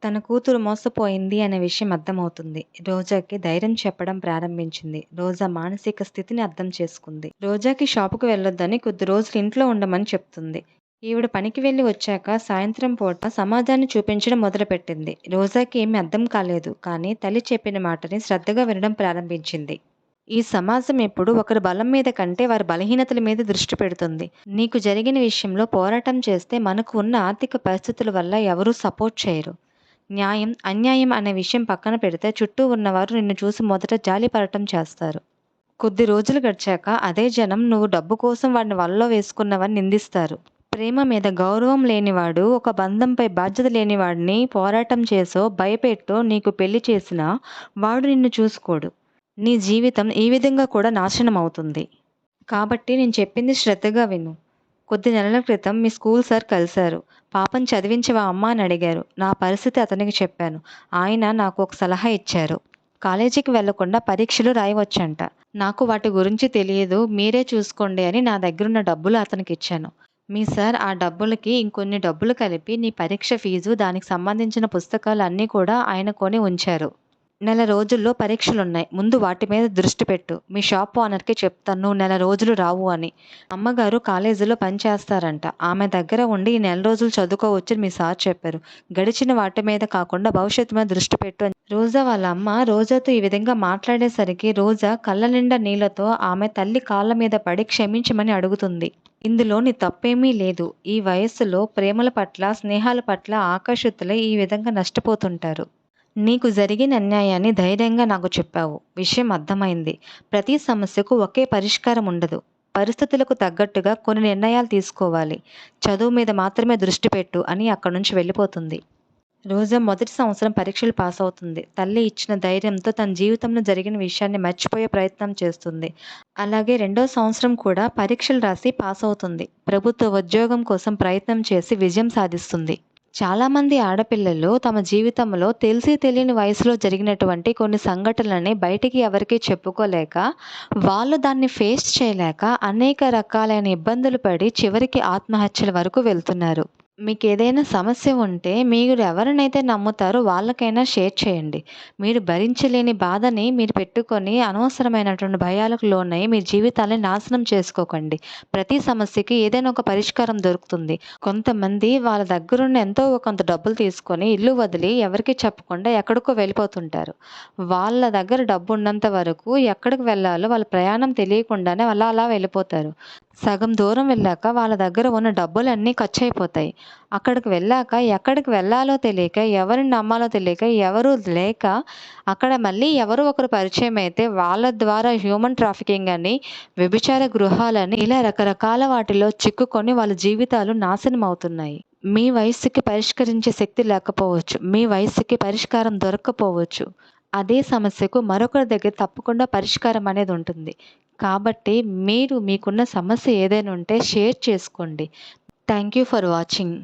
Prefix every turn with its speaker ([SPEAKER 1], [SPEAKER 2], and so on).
[SPEAKER 1] తన కూతురు మోసపోయింది అనే విషయం అర్థమవుతుంది. రోజాకి ధైర్యం చెప్పడం ప్రారంభించింది. రోజా మానసిక స్థితిని అర్థం చేసుకుంది. రోజాకి షాపుకి వెళ్ళొద్దని కొద్ది రోజులు ఇంట్లో ఉండమని చెప్తుంది. ఈవిడ పనికి వెళ్లి వచ్చాక సాయంత్రం పూట సమాజాన్ని చూపించడం మొదలుపెట్టింది. రోజాకి ఏమీ అర్థం కాలేదు. కానీ తల్లి చెప్పిన మాటని శ్రద్ధగా వినడం ప్రారంభించింది. ఈ సమాజం ఎప్పుడు ఒకరి బలం మీద కంటే వారి బలహీనతల మీద దృష్టి పెడుతుంది. నీకు జరిగిన విషయంలో పోరాటం చేస్తే మనకు ఉన్న ఆర్థిక పరిస్థితుల వల్ల ఎవరూ సపోర్ట్ చేయరు. న్యాయం, అన్యాయం అనే విషయం పక్కన పెడితే చుట్టూ ఉన్నవారు నిన్ను చూసి మొదట జాలిపడటం చేస్తారు. కొద్ది రోజులు గడిచాక అదే జనం నువ్వు డబ్బు కోసం వాడిని వలలో వేసుకున్నవని నిందిస్తారు. ప్రేమ మీద గౌరవం లేనివాడు, ఒక బంధంపై బాధ్యత లేనివాడిని పోరాటం చేసో భయపెట్టో నీకు పెళ్లి చేసినా వాడు నిన్ను చూసుకోడు. నీ జీవితం ఈ విధంగా కూడా నాశనం అవుతుంది. కాబట్టి నేను చెప్పింది శ్రద్ధగా విను. కొద్ది నెలల క్రితం మీ స్కూల్ సార్ కలిశారు. పాపని చదివించవా అమ్మా అని అడిగారు. నా పరిస్థితి అతనికి చెప్పాను. ఆయన నాకు ఒక సలహా ఇచ్చారు. కాలేజీకి వెళ్లకుండా పరీక్షలు రాయవచ్చంట. నాకు వాటి గురించి తెలియదు, మీరే చూసుకోండి అని నా దగ్గరున్న డబ్బులు అతనికి ఇచ్చాను. మీ సార్ ఆ డబ్బులకి ఇంకొన్ని డబ్బులు కలిపి నీ పరీక్ష ఫీజు, దానికి సంబంధించిన పుస్తకాలు అన్నీ కూడా ఆయన కొని ఉంచారు. నెల రోజుల్లో పరీక్షలున్నాయి. ముందు వాటి మీద దృష్టి పెట్టు. మీ షాప్ ఓనర్‌కి చెప్తాను నువ్వు నెల రోజులు రావు అని. అమ్మగారు కాలేజీలో పనిచేస్తారంట. ఆమె దగ్గర ఉండి ఈ నెల రోజులు చదువుకోవచ్చని మీ సార్ చెప్పారు. గడిచిన వాటి మీద కాకుండా భవిష్యత్తు మీద దృష్టి పెట్టు అని రోజా వాళ్ళ అమ్మ రోజాతో ఈ విధంగా మాట్లాడేసరికి రోజా కళ్ళ నిండా నీళ్లతో ఆమె తల్లి కాళ్ళ మీద పడి క్షమించమని అడుగుతుంది. ఇందులో నీ తప్పేమీ లేదు. ఈ వయస్సులో ప్రేమల పట్ల, స్నేహాల పట్ల ఆకర్షితులై ఈ విధంగా నష్టపోతుంటారు. నీకు జరిగిన అన్యాయాన్ని ధైర్యంగా నాకు చెప్పావు. విషయం అర్థమైంది. ప్రతి సమస్యకు ఒకే పరిష్కారం ఉండదు. పరిస్థితులకు తగ్గట్టుగా కొన్ని నిర్ణయాలు తీసుకోవాలి. చదువు మీద మాత్రమే దృష్టి పెట్టు అని అక్కడి నుంచి వెళ్ళిపోతుంది. రోజా మొదటి సంవత్సరం పరీక్షలు పాస్ అవుతుంది. తల్లి ఇచ్చిన ధైర్యంతో తన జీవితంలో జరిగిన విషయాన్ని మర్చిపోయే ప్రయత్నం చేస్తుంది. అలాగే రెండో సంవత్సరం కూడా పరీక్షలు రాసి పాస్ అవుతుంది. ప్రభుత్వ ఉద్యోగం కోసం ప్రయత్నం చేసి విజయం సాధిస్తుంది. చాలామంది ఆడపిల్లలు తమ జీవితంలో తెలిసి తెలియని వయసులో జరిగినటువంటి కొన్ని సంఘటనలని బయటికి ఎవరికీ చెప్పుకోలేక, వాళ్ళు దాన్ని ఫేస్ చేయలేక అనేక రకాలైన ఇబ్బందులు పడి చివరికి ఆత్మహత్యల వరకు వెళ్తున్నారు. మీకేదైనా సమస్య ఉంటే మీరు ఎవరినైతే నమ్ముతారో వాళ్ళకైనా షేర్ చేయండి. మీరు భరించలేని బాధని మీరు పెట్టుకొని అనవసరమైనటువంటి భయాలకు లోనై మీ జీవితాన్ని నాశనం చేసుకోకండి. ప్రతి సమస్యకి ఏదైనా ఒక పరిష్కారం దొరుకుతుంది. కొంతమంది వాళ్ళ దగ్గరున్న ఎంతో కొంత డబ్బులు తీసుకొని ఇల్లు వదిలి ఎవరికీ చెప్పకుండా ఎక్కడికో వెళ్ళిపోతుంటారు. వాళ్ళ దగ్గర డబ్బు ఉన్నంత వరకు ఎక్కడికి వెళ్ళాలో వాళ్ళ ప్రయాణం తెలియకుండానే వాళ్ళు అలా వెళ్ళిపోతారు. సగం దూరం వెళ్ళాక వాళ్ళ దగ్గర ఉన్న డబ్బులన్నీ ఖర్చయిపోతాయి. అక్కడికి వెళ్ళాక ఎక్కడికి వెళ్ళాలో తెలియక, ఎవరిని నమ్మాలో తెలియక, ఎవరు లేక అక్కడ మళ్ళీ ఎవరో ఒకరు పరిచయం అయితే వాళ్ళ ద్వారా హ్యూమన్ ట్రాఫికింగ్ అని, వ్యభిచార గృహాలని ఇలా రకరకాల వాటిలో చిక్కుకొని వాళ్ళ జీవితాలు నాశనం అవుతున్నాయి. మీ వయస్సుకి పరిష్కరించే శక్తి లేకపోవచ్చు. మీ వయస్సుకి పరిష్కారం దొరక్కపోవచ్చు. అదే సమస్యకు మరొకరి దగ్గర తప్పకుండా పరిష్కారం అనేది ఉంటుంది. కాబట్టి మీరు మీకున్న సమస్య ఏదైనా ఉంటే షేర్ చేసుకోండి. Thank you for watching.